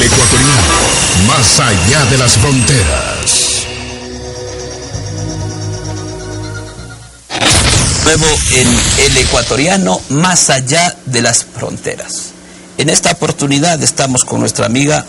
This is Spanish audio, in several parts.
El Ecuatoriano, más allá de las fronteras. Nuevo en El Ecuatoriano, más allá de las fronteras. En esta oportunidad estamos con nuestra amiga,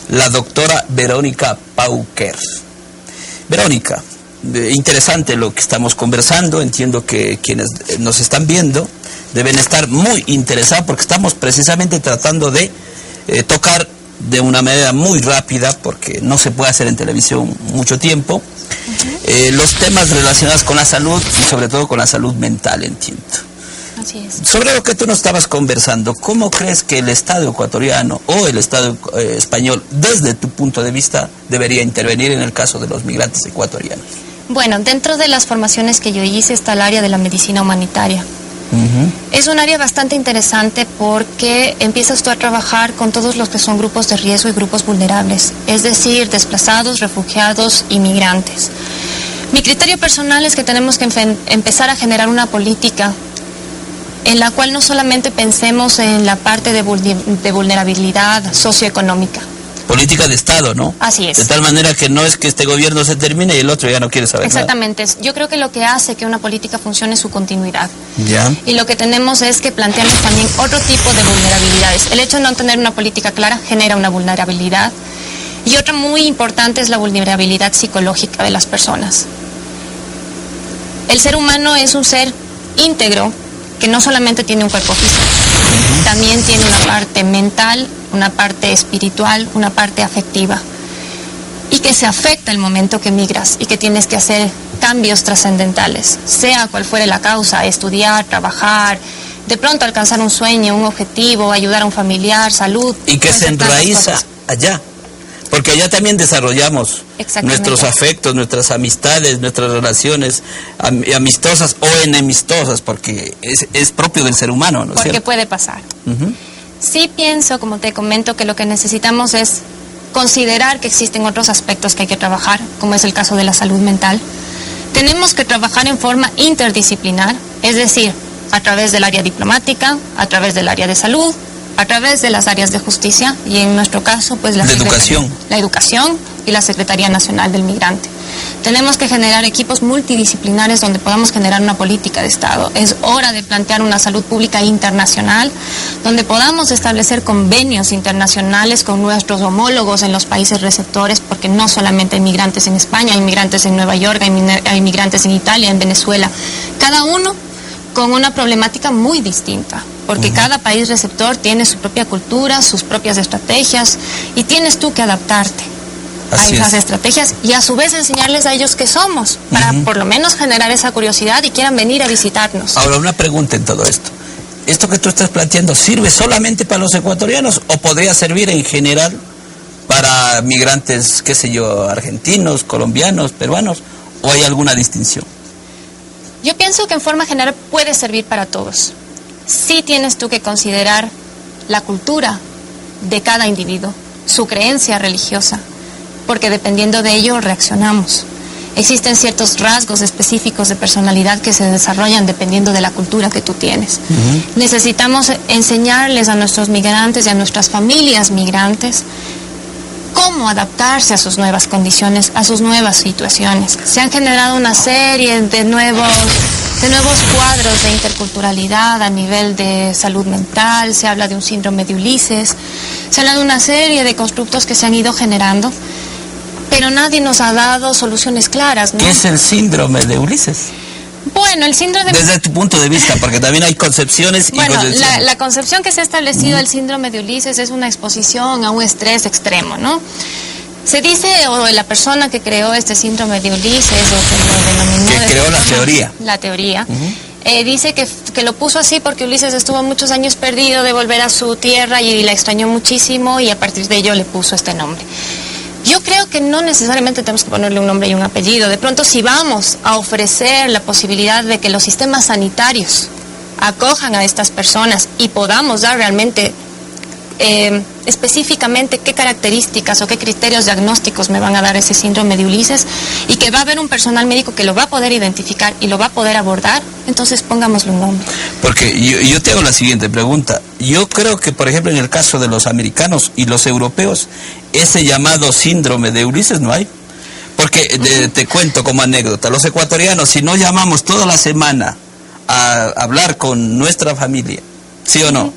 la doctora Verónica Pauker. Verónica, interesante lo que estamos conversando. Entiendo que quienes nos están viendo deben estar muy interesados porque estamos precisamente tratando de tocar de una manera muy rápida, porque no se puede hacer en televisión mucho tiempo, los temas relacionados con la salud y sobre todo con la salud mental, entiendo. Así es. Sobre lo que tú nos estabas conversando, ¿cómo crees que el Estado ecuatoriano o el Estado español, desde tu punto de vista, debería intervenir en el caso de los migrantes ecuatorianos? Bueno, dentro de las formaciones que yo hice está el área de la medicina humanitaria. Es un área bastante interesante porque empiezas tú a trabajar con todos los que son grupos de riesgo y grupos vulnerables, es decir, desplazados, refugiados y migrantes. Mi criterio personal es que tenemos que empezar a generar una política en la cual no solamente pensemos en la parte de vulnerabilidad socioeconómica. Política de Estado, ¿no? Así es. De tal manera que no es que este gobierno se termine y el otro ya no quiere saber nada. Exactamente. Yo creo que lo que hace que una política funcione es su continuidad. Ya. Y lo que tenemos es que plantearnos también otro tipo de vulnerabilidades. El hecho de no tener una política clara genera una vulnerabilidad. Y otra muy importante es la vulnerabilidad psicológica de las personas. El ser humano es un ser íntegro que no solamente tiene un cuerpo físico, también tiene una parte mental, una parte espiritual, una parte afectiva, y que se afecta el momento que migras y que tienes que hacer cambios trascendentales, sea cual fuere la causa: estudiar, trabajar, de pronto alcanzar un sueño, un objetivo, ayudar a un familiar, salud. Y que se enraiza allá, porque allá también desarrollamos nuestros afectos, nuestras amistades, nuestras relaciones amistosas o enemistosas, porque es propio del ser humano, ¿no es cierto? Porque puede pasar. Sí pienso, como te comento, que lo que necesitamos es considerar que existen otros aspectos que hay que trabajar, como es el caso de la salud mental. Tenemos que trabajar en forma interdisciplinar, es decir, a través del área diplomática, a través del área de salud, a través de las áreas de justicia y en nuestro caso pues la educación y la Secretaría Nacional del Migrante. Tenemos que generar equipos multidisciplinares donde podamos generar una política de Estado. Es hora de plantear una salud pública internacional donde podamos establecer convenios internacionales con nuestros homólogos en los países receptores, porque no solamente hay migrantes en España, hay migrantes en Nueva York, hay migrantes en Italia, en Venezuela, cada uno con una problemática muy distinta, porque cada país receptor tiene su propia cultura, sus propias estrategias, y tienes tú que adaptarte a esas estrategias y a su vez enseñarles a ellos qué somos, para por lo menos generar esa curiosidad y quieran venir a visitarnos. Ahora, una pregunta en todo esto. ¿Esto que tú estás planteando sirve solamente para los ecuatorianos o podría servir en general para migrantes, qué sé yo, argentinos, colombianos, peruanos, o hay alguna distinción? Yo pienso que en forma general puede servir para todos. Sí tienes tú que considerar la cultura de cada individuo, su creencia religiosa, porque dependiendo de ello reaccionamos. Existen ciertos rasgos específicos de personalidad que se desarrollan dependiendo de la cultura que tú tienes. Necesitamos enseñarles a nuestros migrantes y a nuestras familias migrantes cómo adaptarse a sus nuevas condiciones, a sus nuevas situaciones. Se han generado una serie de nuevos cuadros de interculturalidad a nivel de salud mental. Se habla de un síndrome de Ulises, se habla de una serie de constructos que se han ido generando, pero nadie nos ha dado soluciones claras, ¿no? ¿Qué es el síndrome de Ulises? Bueno, el síndrome de... Desde tu punto de vista, porque también hay concepciones y concepciones. La concepción que se ha establecido del síndrome de Ulises es una exposición a un estrés extremo, ¿no? Se dice, o la persona que creó este síndrome de Ulises, o que lo denominó... Que creó la teoría. La teoría. Dice que lo puso así porque Ulises estuvo muchos años perdido de volver a su tierra y la extrañó muchísimo, y a partir de ello le puso este nombre. Yo creo que no necesariamente tenemos que ponerle un nombre y un apellido. De pronto, si vamos a ofrecer la posibilidad de que los sistemas sanitarios acojan a estas personas y podamos dar realmente específicamente qué características o qué criterios diagnósticos me van a dar ese síndrome de Ulises y que va a haber un personal médico que lo va a poder identificar y lo va a poder abordar, entonces pongámosle un nombre. Porque yo te hago la siguiente pregunta. Yo creo que, por ejemplo, en el caso de los americanos y los europeos, ese llamado síndrome de Ulises no hay. Porque te cuento como anécdota, los ecuatorianos, si no llamamos toda la semana a hablar con nuestra familia, ¿sí o no?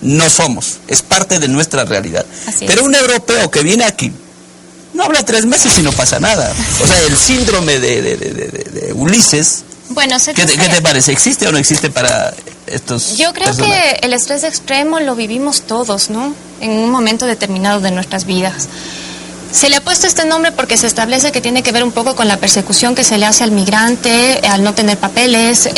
No somos, es parte de nuestra realidad. Pero un europeo que viene aquí, no habla 3 meses y no pasa nada. O sea, el síndrome de Ulises, bueno, ¿qué te parece? ¿Existe o no existe para estos Yo creo que el estrés extremo lo vivimos todos, ¿no? En un momento determinado de nuestras vidas. Se le ha puesto este nombre porque se establece que tiene que ver un poco con la persecución que se le hace al migrante, al no tener papeles,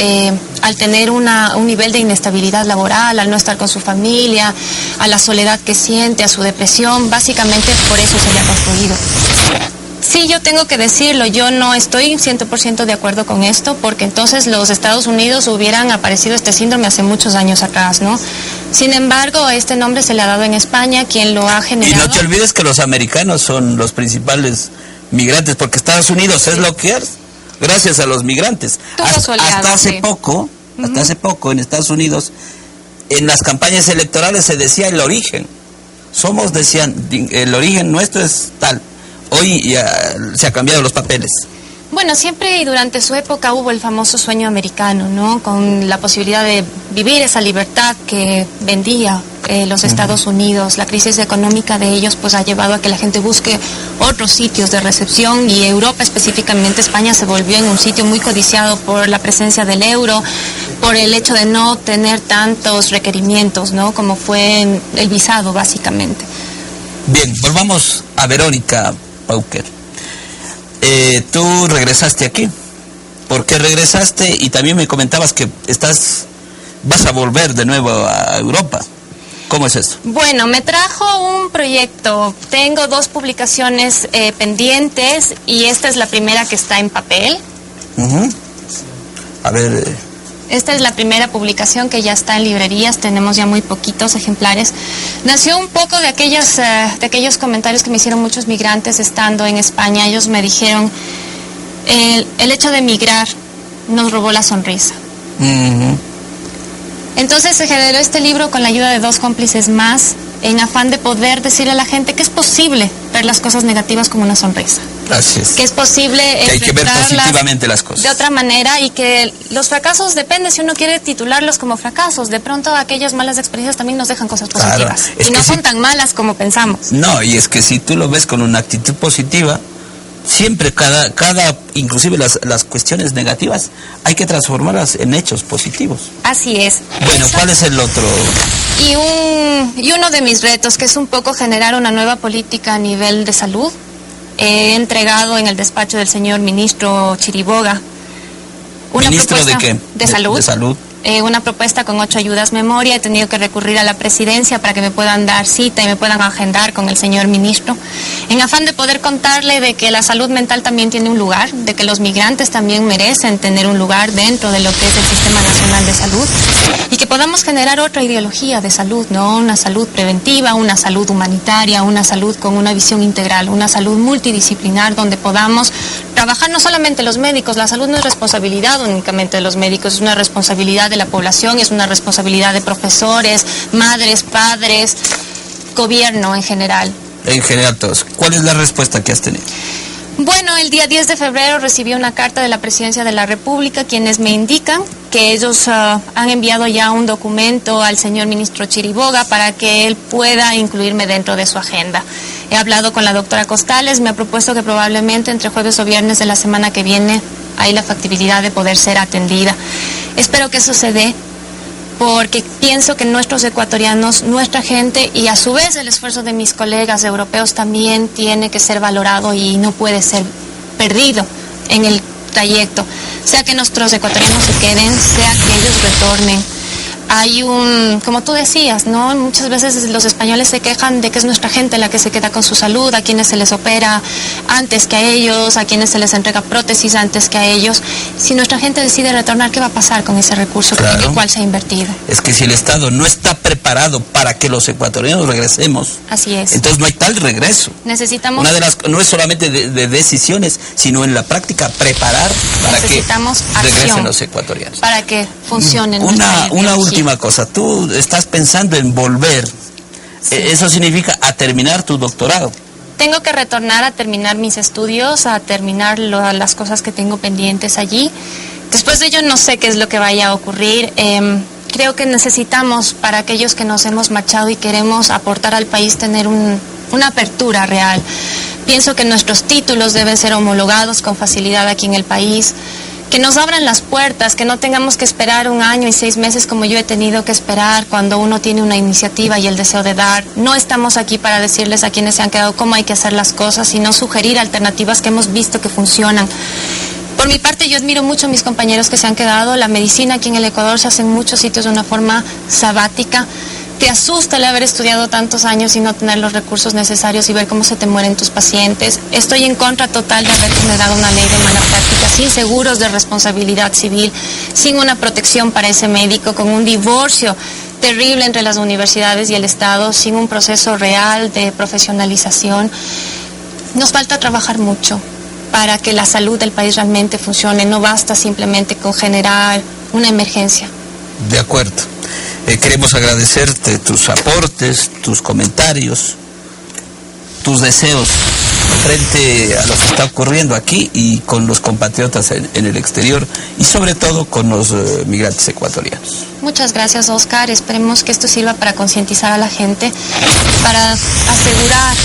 al tener un nivel de inestabilidad laboral, al no estar con su familia, a la soledad que siente, a su depresión. Básicamente por eso se le ha construido. Sí, yo tengo que decirlo, yo no estoy 100% de acuerdo con esto, porque entonces los Estados Unidos hubieran aparecido este síndrome hace muchos años atrás, ¿no? Sin embargo, este nombre se le ha dado en España, quien lo ha generado. Y no te olvides que los americanos son los principales migrantes, porque Estados Unidos es lo que es, gracias a los migrantes. Hasta hace poco en Estados Unidos, en las campañas electorales se decía el origen. Decían, el origen nuestro es tal. Hoy ya se ha cambiado los papeles. Bueno, siempre y durante su época hubo el famoso sueño americano, ¿no? Con la posibilidad de vivir esa libertad que vendía los Estados Unidos. La crisis económica de ellos pues ha llevado a que la gente busque otros sitios de recepción, y Europa, específicamente España, se volvió en un sitio muy codiciado por la presencia del euro, por el hecho de no tener tantos requerimientos, ¿no? Como fue el visado, básicamente. Bien, volvamos a Verónica Pauker. Tú regresaste aquí. ¿Por qué regresaste? Y también me comentabas que vas a volver de nuevo a Europa. ¿Cómo es esto? Bueno, me trajo un proyecto. Tengo 2 publicaciones pendientes y esta es la primera que está en papel. A ver... Esta es la primera publicación que ya está en librerías, tenemos ya muy poquitos ejemplares. Nació un poco de aquellos comentarios que me hicieron muchos migrantes estando en España. Ellos me dijeron, el hecho de migrar nos robó la sonrisa. Entonces se generó este libro con la ayuda de 2 cómplices más, en afán de poder decirle a la gente que es posible ver las cosas negativas como una sonrisa. Así es. Que es posible que hay que ver positivamente las cosas. De otra manera, y que los fracasos, depende si uno quiere titularlos como fracasos. De pronto aquellas malas experiencias también nos dejan cosas positivas. Claro, y no son tan malas como pensamos. No, y es que si tú lo ves con una actitud positiva, siempre inclusive las cuestiones negativas, hay que transformarlas en hechos positivos. Así es. Bueno, ¿cuál es el otro? Y uno de mis retos, que es un poco generar una nueva política a nivel de salud. He entregado en el despacho del señor ministro Chiriboga una ¿Ministro propuesta de qué? De salud. De salud. Una propuesta con 8 ayudas memoria. He tenido que recurrir a la presidencia para que me puedan dar cita y me puedan agendar con el señor ministro, en afán de poder contarle de que la salud mental también tiene un lugar, de que los migrantes también merecen tener un lugar dentro de lo que es el Sistema Nacional de Salud, y que podamos generar otra ideología de salud, ¿no? Una salud preventiva, una salud humanitaria, una salud con una visión integral, una salud multidisciplinar, donde podamos trabajar no solamente los médicos. La salud no es responsabilidad únicamente de los médicos, es una responsabilidad de la población, es una responsabilidad de profesores, madres, padres, gobierno en general. En general todos. ¿Cuál es la respuesta que has tenido? Bueno, el día 10 de febrero recibí una carta de la Presidencia de la República, quienes me indican que ellos han enviado ya un documento al señor ministro Chiriboga para que él pueda incluirme dentro de su agenda. He hablado con la doctora Costales, me ha propuesto que probablemente entre jueves o viernes de la semana que viene hay la factibilidad de poder ser atendida. Espero que eso se dé, porque pienso que nuestros ecuatorianos, nuestra gente, y a su vez el esfuerzo de mis colegas europeos también tiene que ser valorado y no puede ser perdido en el trayecto. Sea que nuestros ecuatorianos se queden, sea que ellos retornen. hay como tú decías, ¿no? Muchas veces los españoles se quejan de que es nuestra gente la que se queda con su salud, a quienes se les opera antes que a ellos, a quienes se les entrega prótesis antes que a ellos. Si nuestra gente decide retornar, ¿qué va a pasar con ese recurso en el cual se ha invertido? Es que si el Estado no está preparado para que los ecuatorianos regresemos, así es, entonces no hay tal regreso. Necesitamos... no es solamente de decisiones, sino en la práctica preparar para que regresen los ecuatorianos. Para que funcionen. Una última cosa, tú estás pensando en volver, sí. Eso significa a terminar tu doctorado. Tengo que retornar a terminar mis estudios, a terminar las cosas que tengo pendientes allí. Después de ello no sé qué es lo que vaya a ocurrir. Creo que necesitamos, para aquellos que nos hemos marchado y queremos aportar al país, tener una apertura real. Pienso que nuestros títulos deben ser homologados con facilidad aquí en el país, que nos abran las puertas, que no tengamos que esperar 1 año y 6 meses como yo he tenido que esperar cuando uno tiene una iniciativa y el deseo de dar. No estamos aquí para decirles a quienes se han quedado cómo hay que hacer las cosas, sino sugerir alternativas que hemos visto que funcionan. Por mi parte, yo admiro mucho a mis compañeros que se han quedado. La medicina aquí en el Ecuador se hace en muchos sitios de una forma sabática. Te asusta el haber estudiado tantos años y no tener los recursos necesarios y ver cómo se te mueren tus pacientes. Estoy en contra total de haber generado una ley de mala práctica, sin seguros de responsabilidad civil, sin una protección para ese médico, con un divorcio terrible entre las universidades y el Estado, sin un proceso real de profesionalización. Nos falta trabajar mucho para que la salud del país realmente funcione. No basta simplemente con generar una emergencia. De acuerdo. Queremos agradecerte tus aportes, tus comentarios, tus deseos frente a lo que está ocurriendo aquí y con los compatriotas en el exterior y sobre todo con los migrantes ecuatorianos. Muchas gracias, Oscar. Esperemos que esto sirva para concientizar a la gente, para asegurar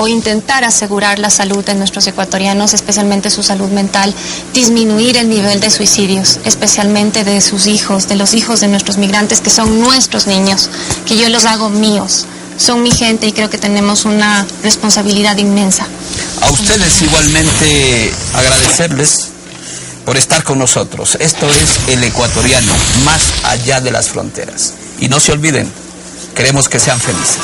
o intentar asegurar la salud de nuestros ecuatorianos, especialmente su salud mental, disminuir el nivel de suicidios, especialmente de sus hijos, de los hijos de nuestros migrantes, que son nuestros niños, que yo los hago míos, son mi gente y creo que tenemos una responsabilidad inmensa. A ustedes igualmente agradecerles por estar con nosotros. Esto es El Ecuatoriano, más allá de las fronteras. Y no se olviden, queremos que sean felices.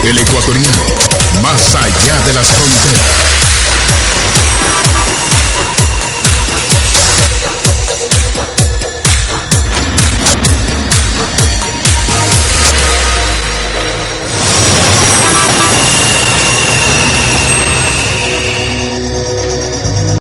El Ecuatoriano, más allá de las fronteras.